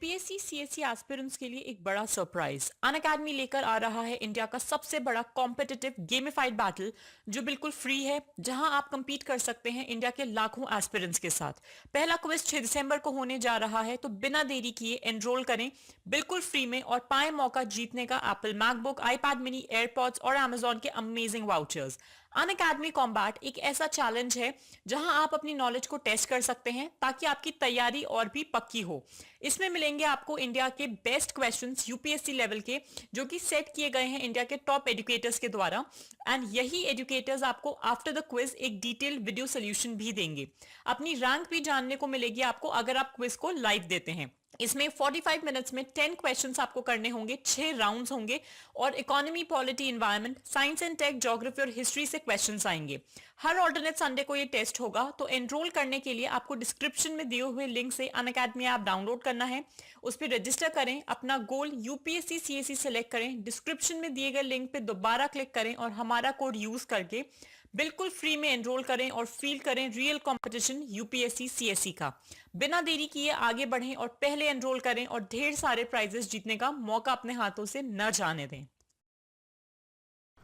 PSC CSC aspirants के लिए एक बड़ा सरप्राइज अनअकैडमी लेकर आ रहा है इंडिया का सबसे बड़ा कॉम्पिटिटिव गेमिफाइड बैटल जो बिल्कुल फ्री है, जहां आप compete कर सकते हैं इंडिया के लाखों एस्पिरेंट्स के साथ। पहला क्विज 6 दिसंबर को होने जा रहा है, तो बिना देरी किए एनरोल करें बिल्कुल फ्री में और पाएं मौका जीतने का Apple MacBook, iPad mini, AirPods और अमेजॉन के अमेजिंग वाउचर्स। अनअकैडमी कॉम्बैट एक ऐसा चैलेंज है जहां आप अपनी नॉलेज को टेस्ट कर सकते हैं ताकि आपकी तैयारी और भी पक्की हो। इसमें मिलेंगे आपको इंडिया के बेस्ट क्वेश्चंस यूपीएससी लेवल के, जो कि सेट किए गए हैं इंडिया के टॉप एजुकेटर्स के द्वारा। एंड यही एजुकेटर्स आपको आफ्टर द क्विज एक डिटेल वीडियो सोल्यूशन भी देंगे। अपनी रैंक भी जानने को मिलेगी आपको अगर आप क्विज को लाइव देते हैं। इसमें 45 मिनट्स में 10 क्वेश्चंस आपको करने होंगे, 6 राउंड्स होंगे और economy, polity, environment, science and tech, geography और हिस्ट्री से क्वेश्चंस आएंगे। हर ऑल्टरनेट संडे को ये टेस्ट होगा। तो एनरोल करने के लिए आपको डिस्क्रिप्शन में दिए हुए लिंक से अनअकैडमी ऐप डाउनलोड करना है, उस पर रजिस्टर करें, अपना गोल यूपीएससी सीएससी सेलेक्ट करें, डिस्क्रिप्शन में दिए गए लिंक पे दोबारा क्लिक करें और हमारा कोड यूज करके बिल्कुल फ्री में एनरोल करें और फील करें रियल कंपटीशन यूपीएससी सीएससी का। बिना देरी किए आगे बढ़ें और पहले एनरोल करें और ढेर सारे प्राइजेस जीतने का मौका अपने हाथों से न जाने दें।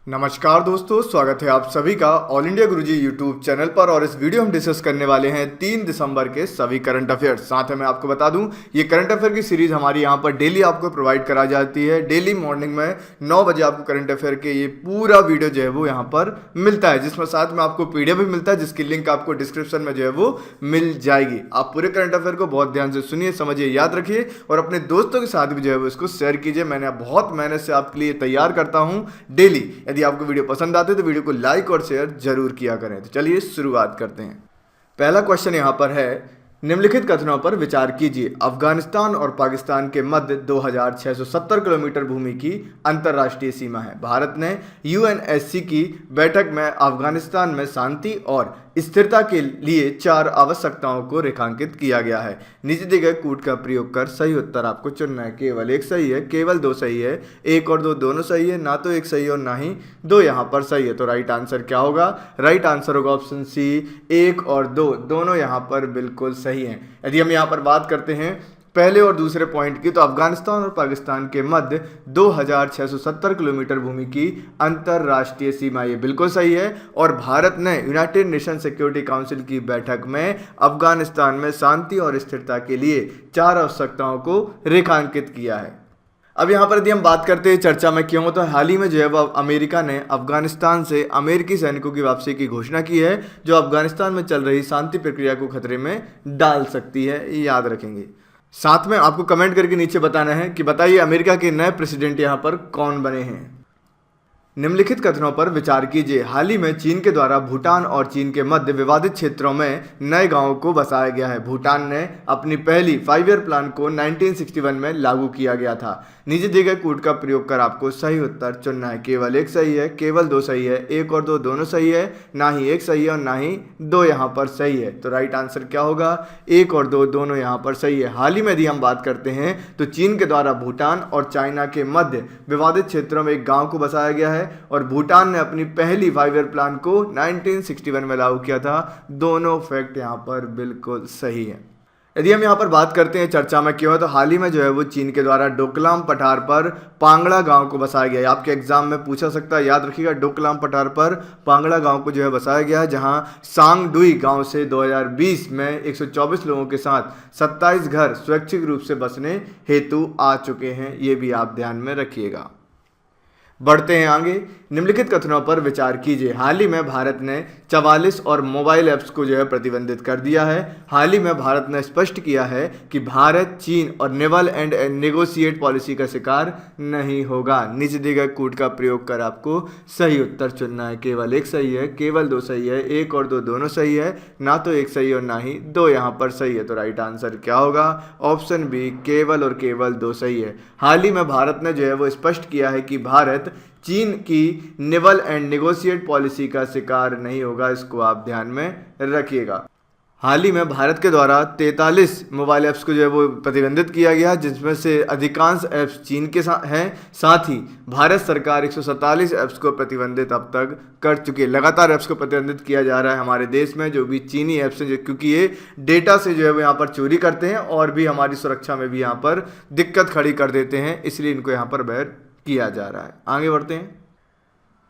नमस्कार दोस्तों, स्वागत है आप सभी का ऑल इंडिया गुरुजी यूट्यूब चैनल पर। और इस वीडियो हम डिस्कस करने वाले हैं 3 दिसंबर के सभी करंट अफेयर्स। साथ में मैं आपको बता दूं, ये करंट अफेयर की सीरीज हमारी यहाँ पर डेली आपको प्रोवाइड करा जाती है। डेली मॉर्निंग में 9 बजे आपको करंट अफेयर के ये पूरा वीडियो जो है वो यहाँ पर मिलता है, जिसमें साथ में आपको पीडीएफ भी मिलता है, जिसकी लिंक आपको डिस्क्रिप्शन में जो है वो मिल जाएगी। आप पूरे करंट अफेयर को बहुत ध्यान से सुनिए, समझिए, याद रखिए और अपने दोस्तों के साथ भी जो है वो इसको शेयर कीजिए। मैंने बहुत मेहनत से आपके लिए तैयार करता हूँ डेली। यदि आपको वीडियो पसंद आते तो वीडियो को लाइक और शेयर जरूर किया करें। तो चलिए शुरुआत करते हैं। पहला क्वेश्चन यहां पर है, निम्नलिखित कथनों पर विचार कीजिए। अफगानिस्तान और पाकिस्तान के मध्य 2670 किलोमीटर भूमि की अंतर्राष्ट्रीय सीमा है। भारत ने यूएनएससी की बैठक में अफगानिस्तान में शांति और स्थिरता के लिए 4 आवश्यकताओं को रेखांकित किया गया है। नीचे दिए गए कूट का प्रयोग कर सही उत्तर आपको चुनना है। केवल एक सही है, केवल 2 सही है, 1 और 2 दोनों सही है, ना तो एक सही और ना ही 2 यहाँ पर सही है। तो राइट आंसर क्या होगा? राइट आंसर होगा ऑप्शन सी, 1 और 2 दोनों यहाँ पर बिल्कुल सही हैं। यदि हम यहाँ पर बात करते हैं पहले और दूसरे पॉइंट की, तो अफगानिस्तान और पाकिस्तान के मध्य 2670 किलोमीटर भूमि की अंतर्राष्ट्रीय सीमा, ये बिल्कुल सही है। और भारत ने यूनाइटेड नेशन सिक्योरिटी काउंसिल की बैठक में अफगानिस्तान में शांति और स्थिरता के लिए 4 आवश्यकताओं को रेखांकित किया है। अब यहाँ पर यदि हम बात करते हैं चर्चा में क्यों, तो हाल ही में जो है वो अमेरिका ने अफगानिस्तान से अमेरिकी सैनिकों की वापसी की घोषणा की है, जो अफगानिस्तान में चल रही शांति प्रक्रिया को खतरे में डाल सकती है, ये याद रखेंगे। साथ में आपको कमेंट करके नीचे बताना है कि बताइए अमेरिका के नए प्रेसिडेंट यहाँ पर कौन बने हैं। निम्नलिखित कथनों पर विचार कीजिए। हाल ही में चीन के द्वारा भूटान और चीन के मध्य विवादित क्षेत्रों में नए गांवों को बसाया गया है। भूटान ने अपनी पहली 5 ईयर प्लान को 1961 में लागू किया गया था। नीचे दिए गए कूट का प्रयोग कर आपको सही उत्तर चुनना है। केवल एक सही है, केवल 2 सही है, 1 और 2 दोनों सही है, ना ही एक सही है और ना ही 2 यहाँ पर सही है। तो राइट आंसर क्या होगा? 1 और 2 दोनों यहाँ पर सही है। हाल ही में यदि हम बात करते हैं तो चीन के द्वारा भूटान और चाइना के मध्य विवादित क्षेत्रों में एक गाँव को बसाया गया है और भूटान ने अपनी पहली 5 ईयर प्लान को 1961 में लागू किया था। दोनों फैक्ट यहाँ पर बिल्कुल सही है। यदि हम यहाँ पर बात करते हैं चर्चा में क्यों है, तो हाल ही में जो है वो चीन के द्वारा डोकलाम पठार पर पांगड़ा गांव को बसाया गया है। आपके एग्जाम में पूछा सकता है, याद रखिएगा, डोकलाम पठार पर पांगड़ा गांव को जो है बसाया गया है, जहां सांगडुई गांव से 2020 में 124 लोगों के साथ 27 घर स्वैच्छिक रूप से बसने हेतु आ चुके हैं। ये भी आप ध्यान में रखिएगा। बढ़ते हैं आगे। निम्नलिखित कथनों पर विचार कीजिए। हाल ही में भारत ने 44 और मोबाइल ऐप्स को जो है प्रतिबंधित कर दिया है। हाल ही में भारत ने स्पष्ट किया है कि भारत चीन और नेवल एंड नेगोशिएट पॉलिसी का शिकार नहीं होगा। नीचे दिए गए कूट का प्रयोग कर आपको सही उत्तर चुनना है। केवल एक सही है, केवल 2 सही है, 1 और 2 दोनों सही है, ना तो एक सही और ना ही 2 यहाँ पर सही है। तो राइट आंसर क्या होगा? ऑप्शन बी, केवल और केवल 2 सही है। हाल ही में भारत ने जो है वो स्पष्ट किया है कि भारत चीन की नेवल एंड नेगोशिएट पॉलिसी का शिकार नहीं होगा। इसको आप ध्यान में रखिएगा। हाल ही में भारत के द्वारा 43 मोबाइल ऐप्स को जो है वो प्रतिबंधित किया गया, जिसमें से अधिकांश ऐप्स चीन के साथ हैं। साथ ही भारत सरकार 147 ऐप्स को प्रतिबंधित अब तक कर चुकी है। लगातार ऐप्स को प्रतिबंधित किया जा रहा है हमारे देश में, जो भी चीनी ऐप्स हैं, क्योंकि ये डेटा से जो है वो यहाँ पर चोरी करते हैं और भी हमारी सुरक्षा में भी यहाँ पर दिक्कत खड़ी कर देते हैं, इसलिए इनको यहाँ पर बैन किया जा रहा है। आगे बढ़ते हैं।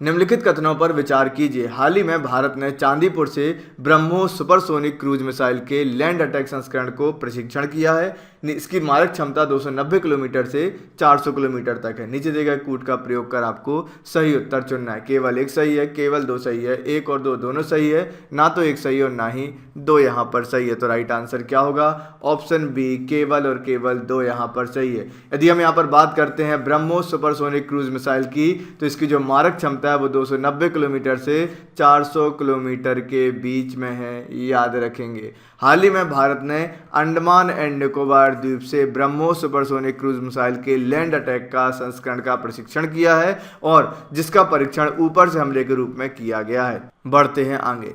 निम्नलिखित कथनों पर विचार कीजिए। हाल ही में भारत ने चांदीपुर से ब्रह्मोस सुपरसोनिक क्रूज मिसाइल के लैंड अटैक संस्करण को प्रशिक्षण किया है। इसकी मारक क्षमता 290 किलोमीटर से 400 किलोमीटर तक है। नीचे दिए गए कूट का प्रयोग कर आपको सही उत्तर चुनना है। केवल एक सही है, केवल दो सही है, एक और दो दोनों सही है, ना तो एक सही और ना ही दो यहाँ पर सही है। तो राइट आंसर क्या होगा? ऑप्शन बी, केवल और केवल दो यहाँ पर सही है। यदि हम यहाँ पर बात करते हैं ब्रह्मोस सुपरसोनिक क्रूज मिसाइल की, तो इसकी जो मारक क्षमता है वो 290 किलोमीटर से 400 किलोमीटर के बीच में है, याद रखेंगे। हाल ही में भारत ने अंडमान एंड निकोबार द्वीप से ब्रह्मोस सुपरसोनिक क्रूज मिसाइल के लैंड अटैक का संस्करण का प्रशिक्षण किया है और जिसका परीक्षण ऊपर से हमले के रूप में किया गया है। बढ़ते हैं आगे।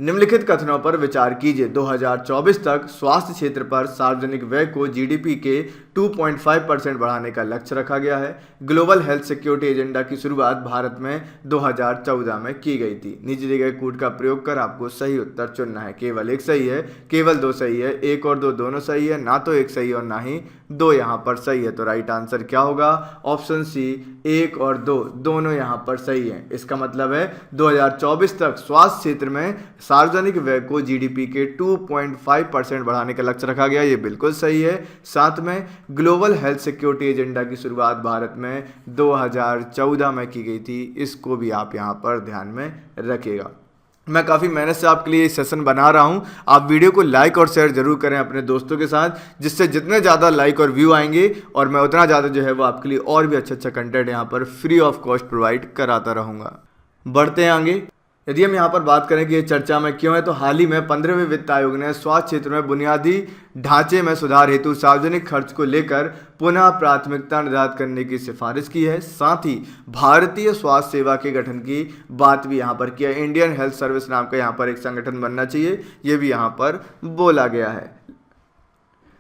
निम्नलिखित कथनों पर विचार कीजिए। 2024 तक स्वास्थ्य क्षेत्र पर सार्वजनिक व्यय को जीडीपी के 2.5% बढ़ाने का लक्ष्य रखा गया है। ग्लोबल हेल्थ सिक्योरिटी एजेंडा की शुरुआत भारत में 2014 में की गई थी। नीचे दिए गए कूट का प्रयोग कर आपको सही उत्तर चुनना है। केवल एक सही है, केवल दो सही है, एक और दो दोनों सही है, ना तो एक सही और ना ही दो यहाँ पर सही है। तो राइट आंसर क्या होगा? ऑप्शन सी, एक और दो दोनों यहाँ पर सही है। इसका मतलब है 2024 तक स्वास्थ्य क्षेत्र में सार्वजनिक व्यय को जीडीपी के 2.5% बढ़ाने का लक्ष्य रखा गया। ये बिल्कुल सही है। साथ में ग्लोबल हेल्थ सिक्योरिटी एजेंडा की शुरुआत भारत में 2014 में की गई थी, इसको भी आप यहाँ पर ध्यान में रखिएगा। मैं काफ़ी मेहनत से आपके लिए सेशन बना रहा हूं। आप वीडियो को लाइक और शेयर जरूर करें अपने दोस्तों के साथ, जिससे जितने ज़्यादा लाइक और व्यू आएंगे और मैं उतना ज़्यादा जो है वो आपके लिए और भी अच्छा कंटेंट यहाँ पर फ्री ऑफ कॉस्ट प्रोवाइड कराता रहूँगा। बढ़ते हैं आगे। यदि हम यहाँ पर बात करें कि ये चर्चा में क्यों है, तो हाल ही में 15वें वित्त आयोग ने स्वास्थ्य क्षेत्र में बुनियादी ढांचे में सुधार हेतु सार्वजनिक खर्च को लेकर पुनः प्राथमिकता निर्धारित करने की सिफारिश की है। साथ ही भारतीय स्वास्थ्य सेवा के गठन की बात भी यहाँ पर किया। इंडियन हेल्थ सर्विस नाम का यहाँ पर एक संगठन बनना चाहिए, ये भी यहाँ पर बोला गया है।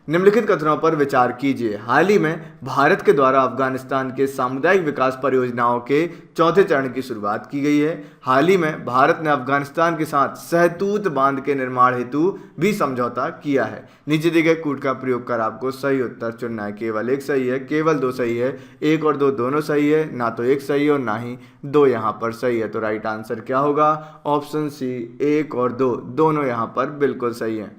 निम्नलिखित कथनों पर विचार कीजिए। हाल ही में भारत के द्वारा अफगानिस्तान के सामुदायिक विकास परियोजनाओं के चौथे चरण की शुरुआत की गई है। हाल ही में भारत ने अफगानिस्तान के साथ सहतूत बांध के निर्माण हेतु भी समझौता किया है। नीचे दिए गए कूट का प्रयोग कर आपको सही उत्तर चुनना है। केवल एक सही है, केवल दो सही है, एक और दो दोनों सही है, ना तो एक सही और ना ही दो यहाँ पर सही है। तो राइट आंसर क्या होगा? ऑप्शन सी, एक और दो दोनों यहाँ पर बिल्कुल सही है।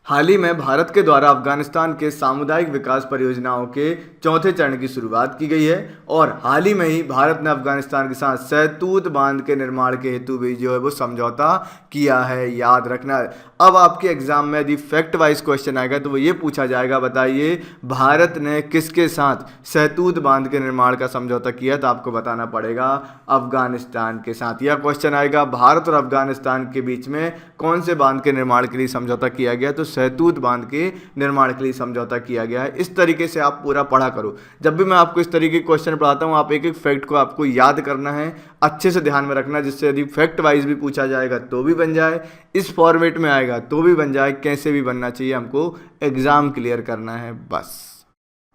हाल ही में भारत के द्वारा अफगानिस्तान के सामुदायिक विकास परियोजनाओं के चौथे चरण की शुरुआत की गई है और हाल ही में ही भारत ने अफगानिस्तान के साथ सहतूत बांध के निर्माण के हेतु भी जो है वो समझौता किया है, याद रखना। अब आपके एग्जाम में यदि फैक्ट वाइज क्वेश्चन आएगा तो वो ये पूछा जाएगा, बताइए भारत ने किसके साथ सहतूत बांध के निर्माण का समझौता किया? तो आपको बताना पड़ेगा अफगानिस्तान के साथ। यह क्वेश्चन आएगा भारत और अफगानिस्तान के बीच में कौन से बांध के निर्माण के लिए समझौता किया गया? तो सहतूत बांध के निर्माण के लिए समझौता किया गया है। इस तरीके से आप पूरा पढ़ा करो। जब भी मैं आपको इस तरीके के क्वेश्चन पढ़ाता हूं, आप एक एक फैक्ट को आपको याद करना है, अच्छे से ध्यान में रखना, जिससे यदि फैक्ट वाइज भी पूछा जाएगा तो भी बन जाए, इस फॉर्मेट में आएगा तो भी बन जाए, कैसे भी बनना चाहिए, हमको एग्जाम क्लियर करना है बस।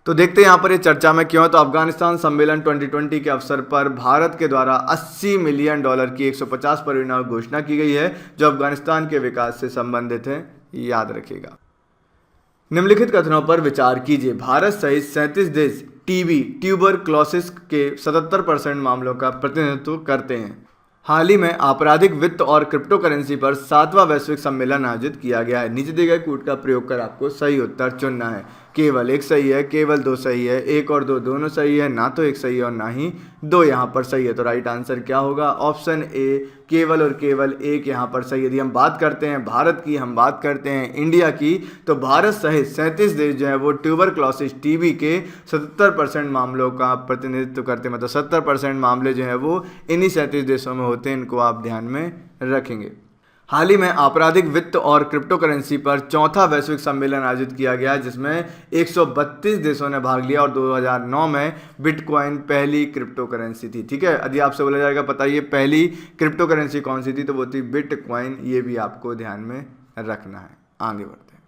तो देखते हैं यहाँ पर ये चर्चा में क्यों है। तो अफगानिस्तान सम्मेलन 2020 के अवसर पर भारत के द्वारा $80 मिलियन की 150 परियोजनाओं की घोषणा की गई है, जो अफगानिस्तान के विकास से संबंधित है, याद रखिएगा। निम्नलिखित कथनों पर विचार कीजिए। भारत सहित 37 देश टीबी ट्यूबरक्लोसिस के 77% मामलों का प्रतिनिधित्व करते हैं। हाल ही में आपराधिक वित्त और क्रिप्टो करेंसी पर 7वां वैश्विक सम्मेलन आयोजित किया गया है। नीचे दिए गए कूट का प्रयोग कर आपको सही उत्तर चुनना है। केवल एक सही है, केवल दो सही है, एक और दो दोनों सही है, ना तो एक सही और ना ही दो यहाँ पर सही है। तो राइट आंसर क्या होगा? ऑप्शन ए, केवल और केवल एक यहाँ पर सही। यदि हम बात करते हैं भारत की, हम बात करते हैं इंडिया की, तो भारत सहित 37 देश जो है वो ट्यूबरक्लोसिस टीबी के 77% मामलों का प्रतिनिधित्व करते हैं। मतलब 70% मामले जो है वो इन्हीं 37 देशों में होते हैं। इनको आप ध्यान में रखेंगे। हाल ही में आपराधिक वित्त और क्रिप्टो करेंसी पर चौथा वैश्विक सम्मेलन आयोजित किया गया, जिसमें 132 देशों ने भाग लिया और 2009 में बिटकॉइन पहली क्रिप्टो करेंसी थी। ठीक है, यदि आपसे बोला जाएगा बताइए पहली क्रिप्टो करेंसी कौन सी थी, तो वो थी बिटकॉइन। ये भी आपको ध्यान में रखना है। आगे बढ़ते हैं।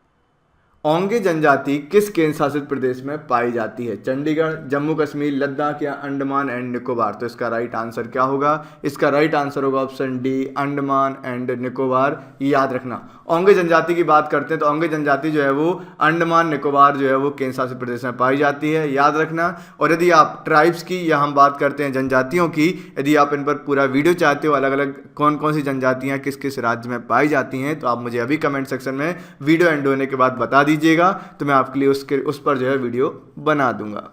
ओंगे जनजाति किस केंद्र शासित प्रदेश में पाई जाती है? चंडीगढ़, जम्मू कश्मीर, लद्दाख या अंडमान एंड निकोबार? तो इसका राइट आंसर क्या होगा? इसका राइट आंसर होगा option D, Andaman and Nicobar. याद रखना, ओंगे जनजाति की बात करते हैं तो ओंगे जनजाति जो है वो अंडमान निकोबार जो है वो केंद्र शासित प्रदेश में पाई जाती है, याद रखना। और यदि आप ट्राइब्स की या हम बात करते हैं जनजातियों की, यदि आप इन पर पूरा वीडियो चाहते हो अलग अलग कौन कौन सी जनजातियां किस किस राज्य में पाई जाती हैं, तो आप मुझे अभी कमेंट सेक्शन में वीडियो एंड होने के बाद बता दीजिएगा, तो मैं आपके लिए उस पर जो है वीडियो बना दूंगा।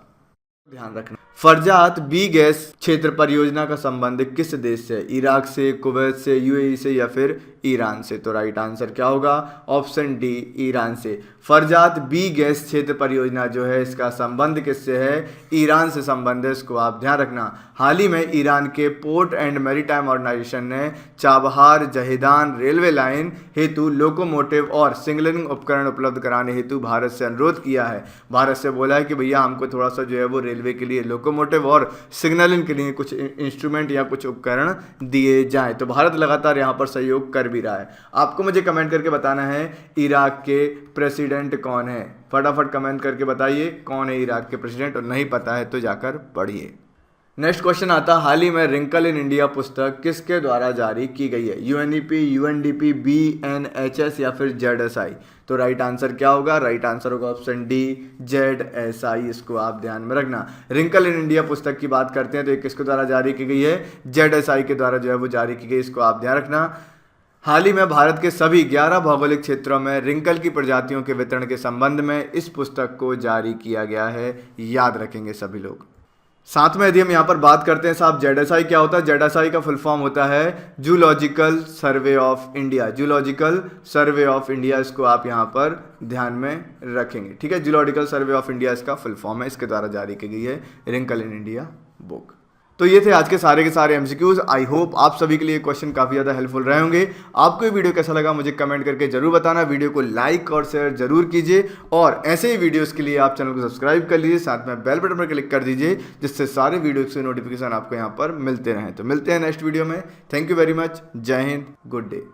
ध्यान रखना, फरजात बी गैस क्षेत्र परियोजना का संबंध किस देश से? इराक से, कुवैत से, यूएई से या फिर ईरान से? तो राइट आंसर क्या होगा? ऑप्शन डी, ईरान से। फरजात बी गैस क्षेत्र परियोजना जो है इसका संबंध किससे है? ईरान से संबंध है, इसको आप ध्यान रखना। हाल ही में ईरान के पोर्ट एंड मैरीटाइम ऑर्गेनाइजेशन ने चाबहार जहेदान रेलवे लाइन हेतु लोकोमोटिव और सिग्नलिंग उपकरण उपलब्ध कराने हेतु भारत से अनुरोध किया है। भारत से बोला है कि भैया हमको थोड़ा सा जो है वो रेलवे के लिए लोकोमोटिव और सिग्नलिंग के लिए कुछ इंस्ट्रूमेंट या कुछ उपकरण दिए जाएं। तो भारत लगातार यहाँ पर सहयोग कर भी रहा है। आपको मुझे कमेंट करके बताना है इराक के प्रेसिडेंट कौन है, फटाफट कमेंट करके बताइए कौन है इराक के प्रेसिडेंट, और नहीं पता है तो जाकर पढ़िए। नेक्स्ट क्वेश्चन आता, हाल ही में रिंकल इन इंडिया पुस्तक किसके द्वारा जारी की गई है? यूएनईपी, यूएनडीपी, बीएनएचएस या फिर जेडएसआई? तो राइट आंसर क्या होगा? राइट आंसर होगा ऑप्शन डी, जेडएसआई। इसको आप ध्यान में रखना। रिंकल इन इंडिया पुस्तक की बात करते हैं तो ये किसके द्वारा जारी की गई है? जेडएसआई के द्वारा जो है वो जारी की गई, इसको आप ध्यान रखना। हाल ही में भारत के सभी 11 भौगोलिक क्षेत्रों में रिंकल की प्रजातियों के वितरण के संबंध में इस पुस्तक को जारी किया गया है, याद रखेंगे सभी लोग। साथ में यदि हम यहाँ पर बात करते हैं साहब जेडएसआई क्या होता है? जेडएसआई का फुल फॉर्म होता है zoological survey of India. Zoological survey of India, इसको आप यहाँ पर ध्यान में रखेंगे, ठीक है। जूलॉजिकल सर्वे ऑफ इंडिया इसका फुल फॉर्म है, इसके द्वारा जारी की गई है रिंकल इन इंडिया बुक। तो ये थे आज के सारे एमसीक्यूज। आई होप आप सभी के लिए क्वेश्चन काफ़ी ज़्यादा हेल्पफुल रहे होंगे। आपको ये वीडियो कैसा लगा मुझे कमेंट करके जरूर बताना। वीडियो को लाइक और शेयर जरूर कीजिए, और ऐसे ही वीडियोस के लिए आप चैनल को सब्सक्राइब कर लीजिए, साथ में बेल बटन पर क्लिक कर दीजिए, जिससे सारे वीडियोस के नोटिफिकेशन आपको यहाँ पर मिलते रहें। तो मिलते हैं नेक्स्ट वीडियो में। Thank you very much. जय हिंद, गुड डे।